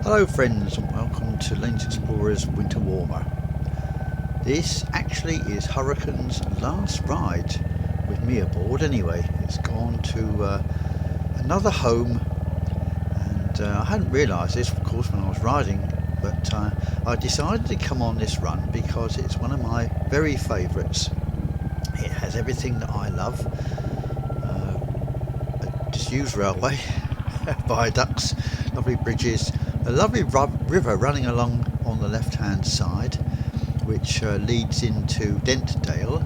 Hello friends, and welcome to Lanes Explorer's Winter Warmer. This actually is Hurricane's last ride with me aboard anyway. It's gone to another home, and I hadn't realised this of course when I was riding, but I decided to come on this run because it's one of my very favourites. It has everything that I love. A disused railway, viaducts, lovely bridges, a lovely river running along on the left hand side, which leads into Dentdale,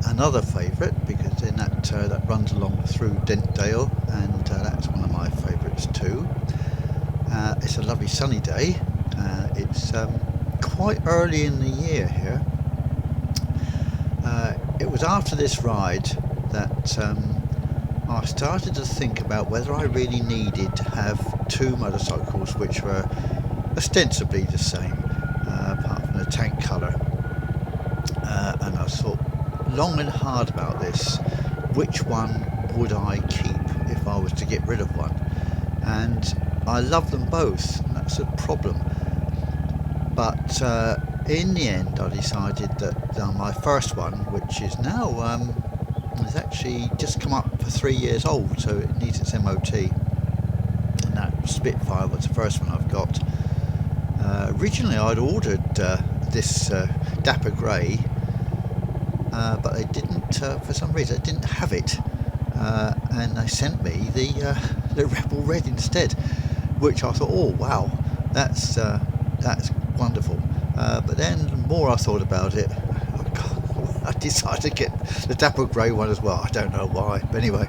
another favourite, because then that runs along through Dentdale, and that's one of my favourites too. It's a lovely sunny day. It's quite early in the year here. It was after this ride that I started to think about whether I really needed to have two motorcycles which were ostensibly the same, apart from the tank colour. And I thought long and hard about this, which one would I keep if I was to get rid of one? And I love them both, and that's a problem. But in the end I decided that my first one, which is now it's actually just come up for 3 years old, so it needs its MOT, and that Spitfire was the first one I've got. Originally I'd ordered this Dapper grey, but they didn't, for some reason, they didn't have it, and they sent me the Rebel Red instead, which I thought, oh wow, that's wonderful. But then the more I thought about it, I decided to get the Dapper grey one as well. I don't know why, but anyway,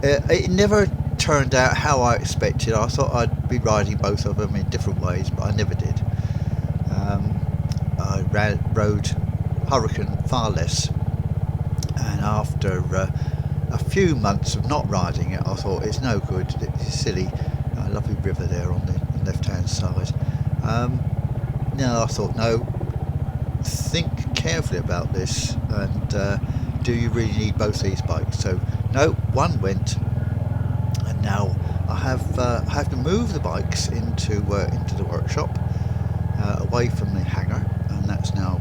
it never turned out how I expected. I thought I'd be riding both of them in different ways, but I never did. I rode Hurricane far less, and after a few months of not riding it, I thought it's no good, it's silly. A lovely river there on the left hand side. Now I thought, no, think carefully about this, and do you really need both these bikes? So no, one went, and now I have to move the bikes into the workshop, away from the hangar, and that's now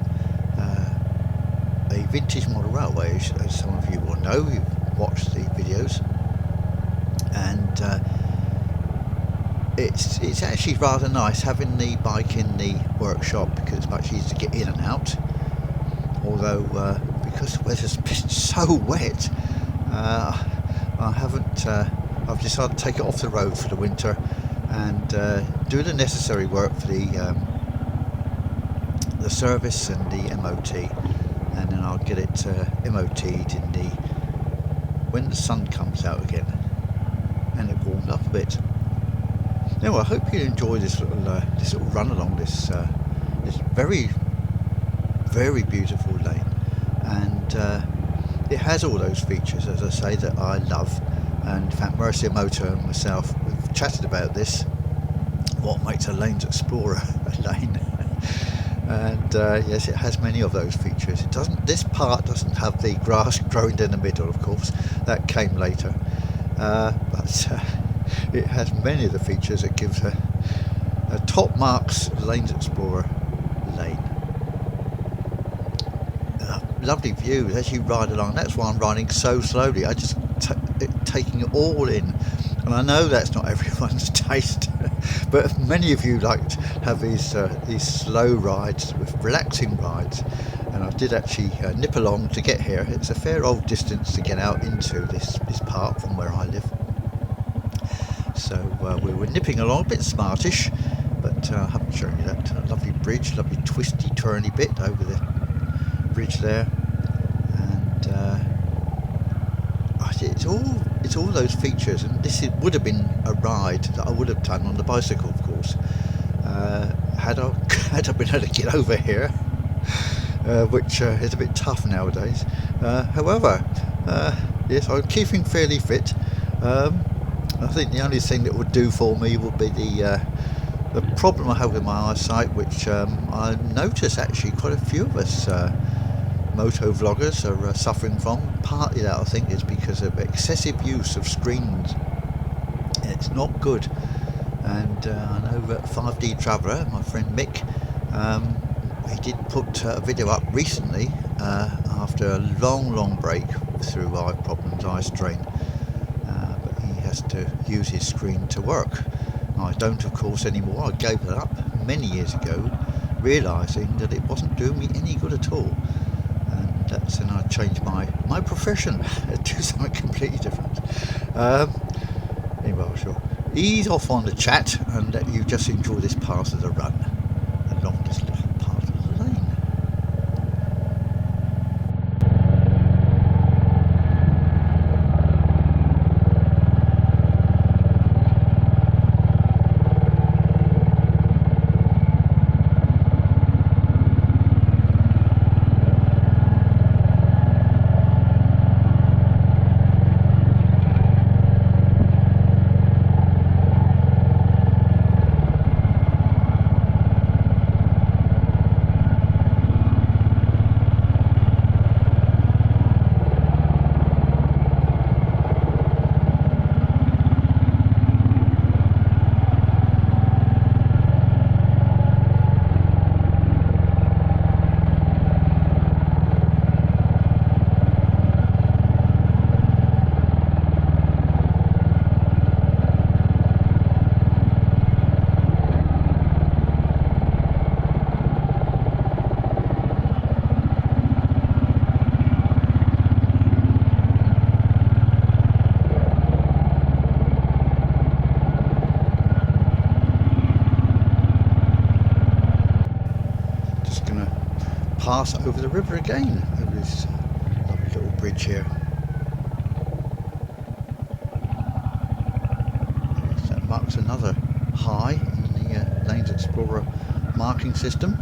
a vintage model railway, as some of you will know, you've watched the videos, and it's actually rather nice having the bike in the workshop because it's much easier to get in and out. Although because the weather's been so wet, I've decided to take it off the road for the winter and do the necessary work for the service and the MOT, and then I'll get it MOT'd when the sun comes out again and it warms up a bit. Anyway, I hope you enjoy this little run along this very, very beautiful lane, and it has all those features, as I say, that I love. And in fact, Mercia Motor and myself, we've chatted about this, what makes a Lanes Explorer a lane. And yes, it has many of those features. This part doesn't have the grass growing in the middle, of course, that came later, but it has many of the features that gives a top marks Lanes Explorer lane. Lovely views as you ride along. That's why I'm riding so slowly. I just taking it all in, and I know that's not everyone's taste, but many of you like to have these slow rides, with relaxing rides, and I did actually nip along to get here. It's a fair old distance to get out into this park from where I live. So we were nipping along, a bit smartish, but I haven't shown you that lovely bridge, lovely twisty turny bit over the bridge there, and it's all those features. And this would have been a ride that I would have done on the bicycle, of course, had I been able to get over here, which is a bit tough nowadays. However, yes, I'm keeping fairly fit. I think the only thing that would do for me would be the problem I have with my eyesight, which I notice actually quite a few of us motovloggers are suffering from. Partly that I think is because of excessive use of screens. It's not good. And I know that 5D Traveller, my friend Mick, he did put a video up recently after a long break through eye problems, eye strain, but he has to use his screen to work. I don't, of course, anymore. I gave it up many years ago, realising that it wasn't doing me any good at all. And that's when I changed my profession to something completely different. Anyway, I shall ease off on the chat and let you just enjoy this part of the run along this little part of the lane. Pass over the river again, over this lovely little bridge here. Yes, that marks another high in the Lanes Explorer marking system.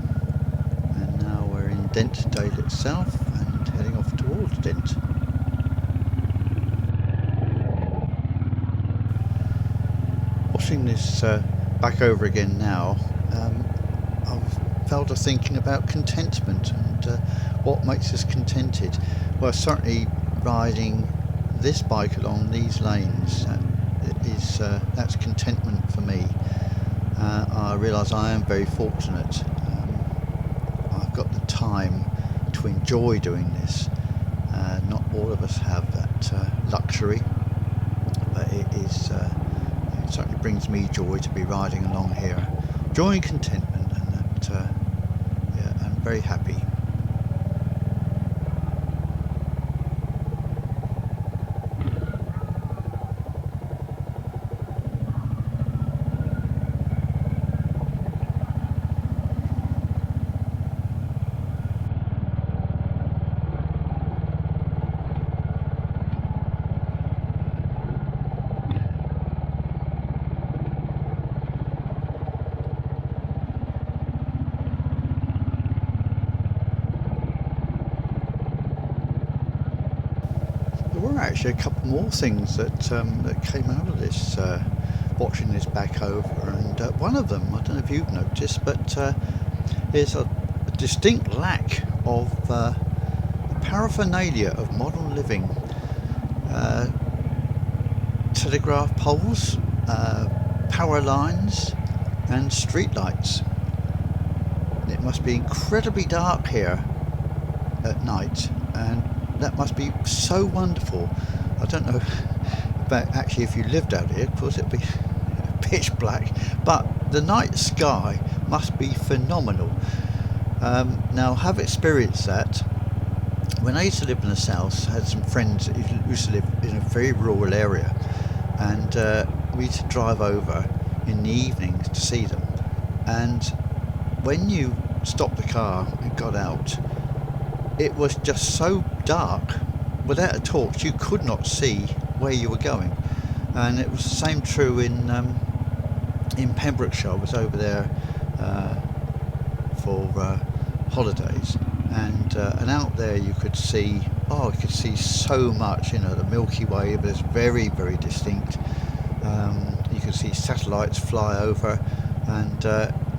And now we're in Dent Dale itself and heading off towards Dent. Watching this back over again now, I've fell to thinking about contentment and what makes us contented. Well, certainly riding this bike along these lanes that's contentment for me. I realise I am very fortunate. I've got the time to enjoy doing this. Not all of us have that luxury, but it certainly brings me joy to be riding along here, enjoying contentment, and that I'm very happy. There were actually a couple more things that came out of this, watching this back over, and one of them, I don't know if you've noticed, but there's a distinct lack of the paraphernalia of modern living. Telegraph poles, power lines and street lights. It must be incredibly dark here at night, and that must be so wonderful. I don't know about actually if you lived out here, of course it'd be pitch black, but the night sky must be phenomenal. Now, I have experienced that. When I used to live in the south, I had some friends who used to live in a very rural area, and we used to drive over in the evenings to see them. And when you stopped the car and got out, it was just so dark. Without a torch you could not see where you were going. And it was the same true in Pembrokeshire. I was over there for holidays, and out there you could see, you could see so much. You know, the Milky Way was very, very distinct. You could see satellites fly over, and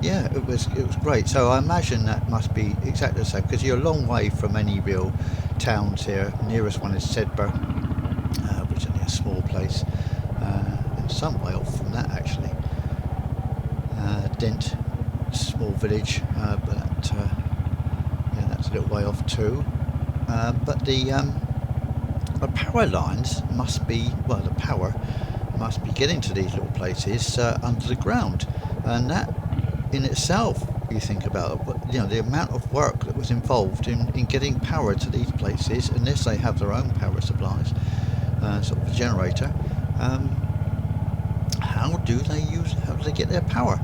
yeah, it was great. So I imagine that must be exactly the same, because you're a long way from any real towns here. Nearest one is Sedbergh, which is only a small place, and some way off from that actually. Dent, small village, but yeah, that's a little way off too. But the power lines must be, well, the power must be getting to these little places under the ground, and that in itself, you think about it, you know, the amount of work that was involved in getting power to these places, unless they have their own power supplies, sort of a generator. How do they get their power?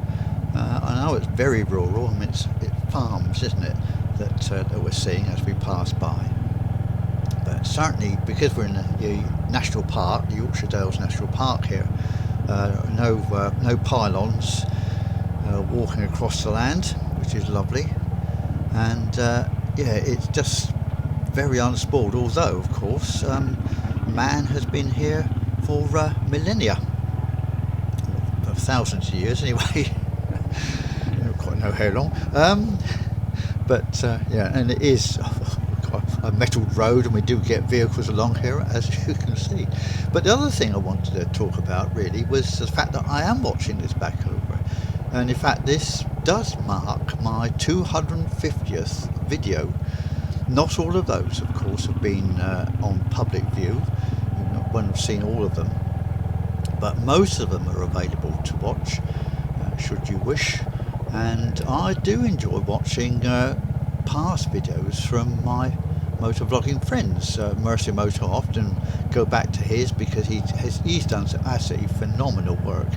I know it's very rural. I mean, it's farms, isn't it, that we're seeing as we pass by. But certainly, because we're in the national park, the Yorkshire Dales National Park here, no pylons walking across the land, which is lovely, and yeah, it's just very unspoiled. Although, of course, man has been here for millennia, for thousands of years anyway. I don't quite know how long, but yeah, and it is a metalled road, and we do get vehicles along here, as you can see. But the other thing I wanted to talk about really was the fact that I am watching this back over, and in fact this does mark my 250th video. Not all of those, of course, have been on public view. One have seen all of them, but most of them are available to watch should you wish. And I do enjoy watching past videos from my motor vlogging friends. Mercy Motor, often go back to his because he's done some absolutely phenomenal work.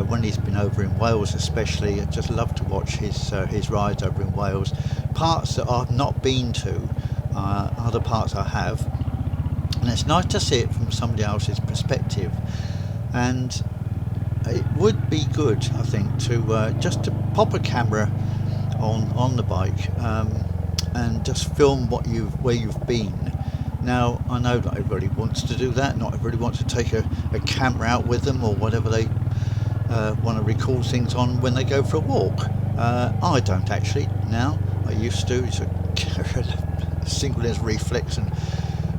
When he's been over in Wales especially, I just love to watch his rides over in Wales. Parts that I've not been to, other parts I have, and it's nice to see it from somebody else's perspective. And it would be good, I think, to just to pop a camera on the bike and just film where you've been. Now, I know not everybody wants to do that. Not everybody wants to take a camera out with them or whatever they want to record things on when they go for a walk. I don't actually now. I used to. It's a single lens reflex and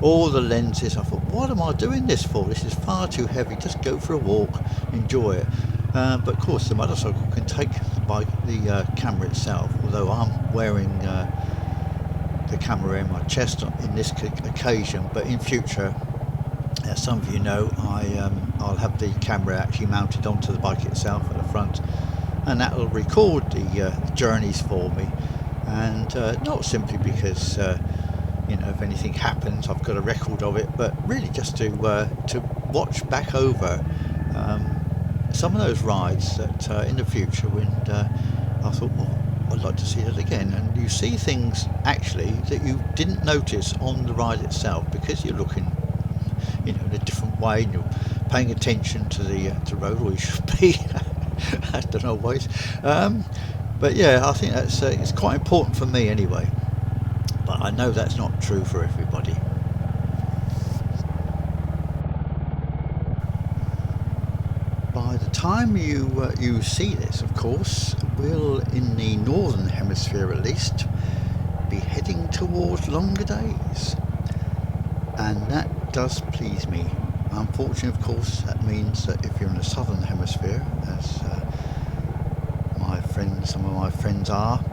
all the lenses. I thought, what am I doing this for? This is far too heavy. Just go for a walk, enjoy it. But of course, the motorcycle can take the camera itself. Although I'm wearing the camera in my chest in this occasion, but in future, as some of you know, I'll have the camera actually mounted onto the bike itself at the front, and that will record the journeys for me. And not simply because you know, if anything happens, I've got a record of it, but really just to watch back over some of those rides that in the future, when I thought, well, I'd like to see that again. And you see things actually that you didn't notice on the ride itself because you're looking, you know, in a different way, and you're paying attention to the road, or you should be. I don't always. But yeah, I think that's it's quite important for me anyway. But I know that's not true for everybody. By the time you see this, of course, we'll, in the northern hemisphere at least, be heading towards longer days, and that does please me. Unfortunately, of course, that means that if you're in the southern hemisphere, as some of my friends are,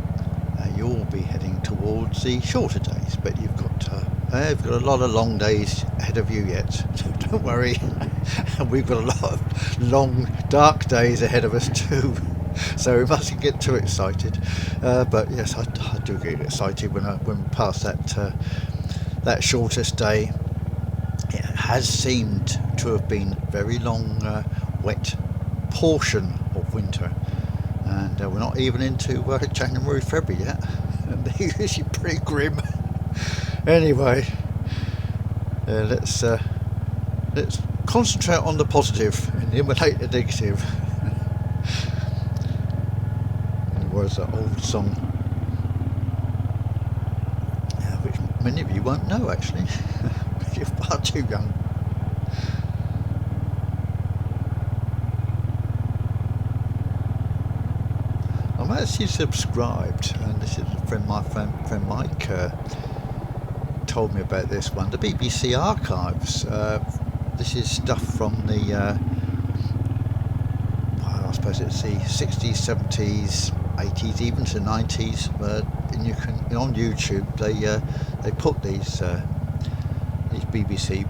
you'll be heading towards the shorter days. But you've got a lot of long days ahead of you yet, so don't worry. And we've got a lot of long, dark days ahead of us too. So we mustn't get too excited. But yes, I do get excited when we pass that shortest day. It has seemed to have been a very long, wet portion of winter, and we're not even into January, February yet, and they're usually pretty grim. Anyway, let's concentrate on the positive and eliminate the negative. And was that old song, which many of you won't know actually. You're far too young. I'm actually subscribed, and this is my friend Mike told me about this one. The BBC Archives. This is stuff from the I suppose it's the 60s, 70s, 80s, even to 90s. And you can, on YouTube, they put these BBC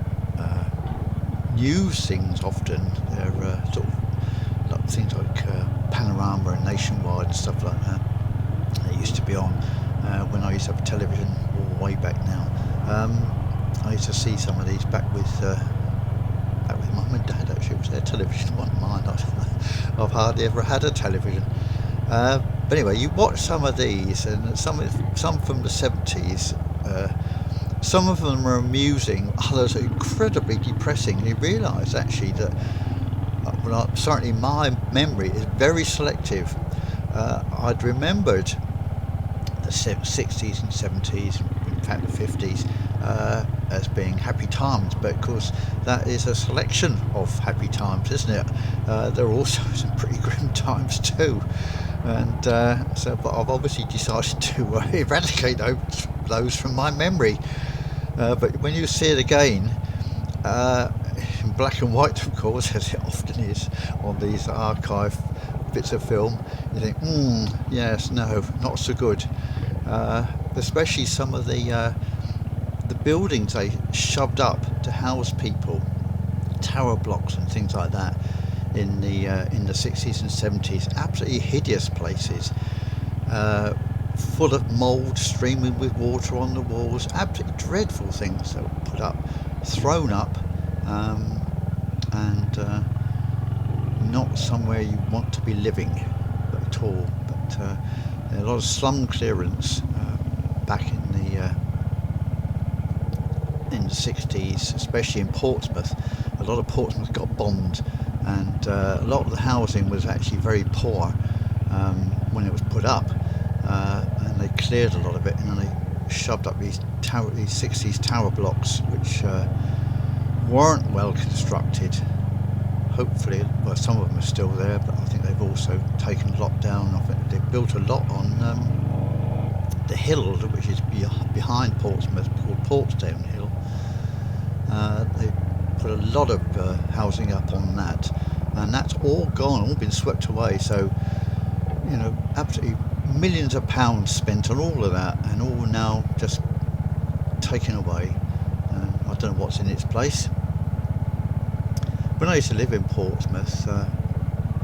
news things often. They're sort of like things like Panorama and Nationwide and stuff like that. They used to be on when I used to have a television all way back now. I used to see some of these back with mum and dad. Actually, it was their television, wasn't mine. I've hardly ever had a television. But anyway, you watch some of these, and some from the 70s. Some of them are amusing, others are incredibly depressing. And you realise actually that, certainly my memory is very selective. I'd remembered the 60s and 70s, in fact the 50s, as being happy times, but of course that is a selection of happy times, isn't it? There are also some pretty grim times too, and but I've obviously decided to eradicate those from my memory. But when you see it again, in black and white, of course, as it often is on these archive bits of film, you think, yes, no, not so good. Especially some of the buildings they shoved up to house people, tower blocks and things like that, in the 60s and 70s. Absolutely hideous places, full of mould, streaming with water on the walls. Absolutely dreadful things that were put up, thrown up, and not somewhere you want to be living at all. But a lot of slum clearance back in the 60s, especially in Portsmouth. A lot of Portsmouth got bombed, and a lot of the housing was actually very poor when it was put up, and they cleared a lot of it, and then they shoved up these 60s tower blocks, which weren't well constructed. Hopefully, well, some of them are still there, but I think they've also taken a lot down. I think they've built a lot on the hill, which is behind Portsmouth, called Portsdown Hill. They put a lot of housing up on that, and that's all gone, all been swept away. So, you know, absolutely millions of pounds spent on all of that, and all now just taken away. I don't know what's in its place. When I used to live in Portsmouth,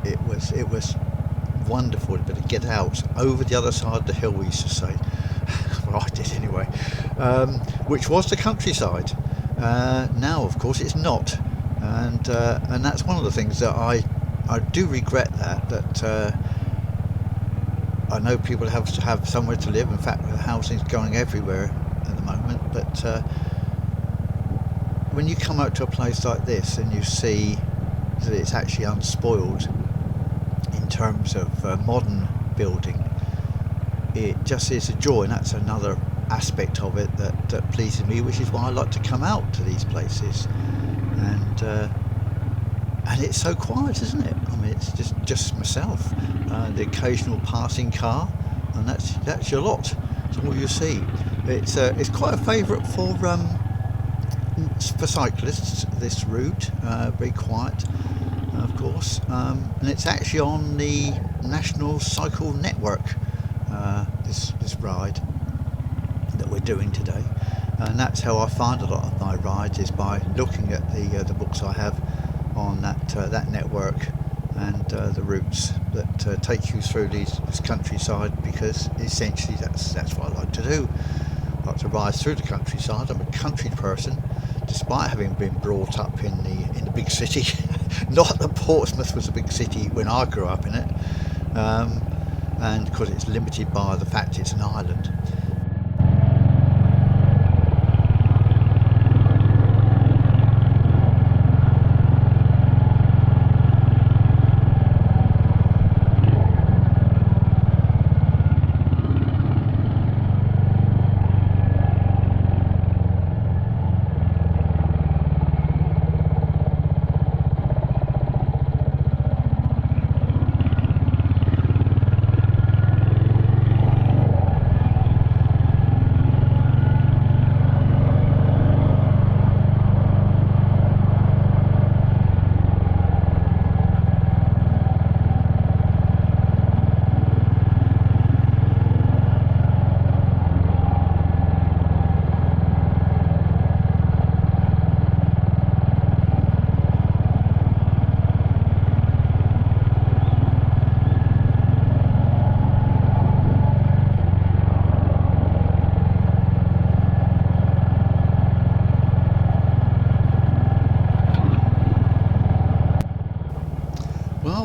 it was wonderful to get out over the other side of the hill, we used to say. Well, I did anyway, which was the countryside. Now, of course, it's not, and that's one of the things that I do regret. That I know people have to have somewhere to live. In fact, the housing's going everywhere at the moment, but when you come out to a place like this and you see that it's actually unspoiled in terms of modern building, it just is a joy, and that's another aspect of it that pleases me, which is why I like to come out to these places. And it's so quiet, isn't it? I mean, it's just myself, the occasional passing car, and that's your lot. That's all you see. It's quite a favourite for cyclists, this route, very quiet, of course, and it's actually on the National Cycle Network, this ride that we're doing today, and that's how I find a lot of my rides, is by looking at the books I have on that network, and the routes that take you through this countryside, because essentially that's what I like to do. I like to ride through the countryside. I'm a country person, despite having been brought up in the big city. Not that Portsmouth was a big city when I grew up in it, and because it's limited by the fact it's an island.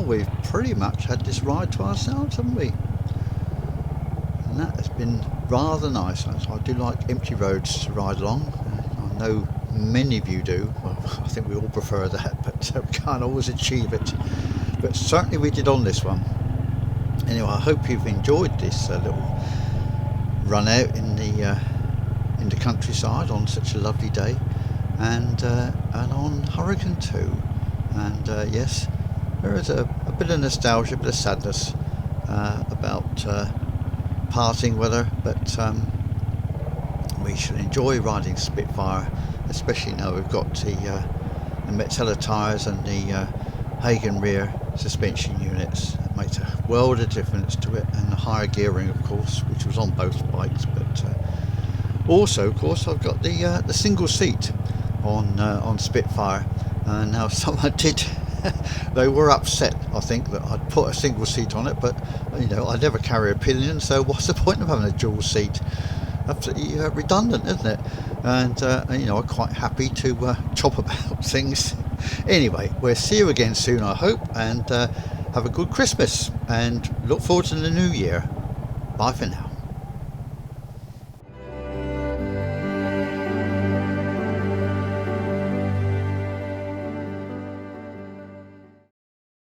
well, we've pretty much had this ride to ourselves, haven't we? And that has been rather nice. I do like empty roads to ride along. I know many of you do. Well, I think we all prefer that, but we can't always achieve it. But certainly we did on this one. Anyway, I hope you've enjoyed this little run out in the countryside on such a lovely day, and on Hurricane 2. And yes, there is a bit of nostalgia, a bit of sadness about parting with her, but we shall enjoy riding Spitfire, especially now we've got the Metzeler tyres and the Hagen rear suspension units. It makes a world of difference to it, and the higher gearing, of course, which was on both bikes. But also, of course, I've got the single seat on Spitfire, and now someone did. They were upset, I think, that I'd put a single seat on it, but you know, I never carry a pillion, so what's the point of having a dual seat? Absolutely redundant, isn't it? And you know, I'm quite happy to chop about things. Anyway, we'll see you again soon, I hope, and have a good Christmas, and look forward to the new year. Bye for now.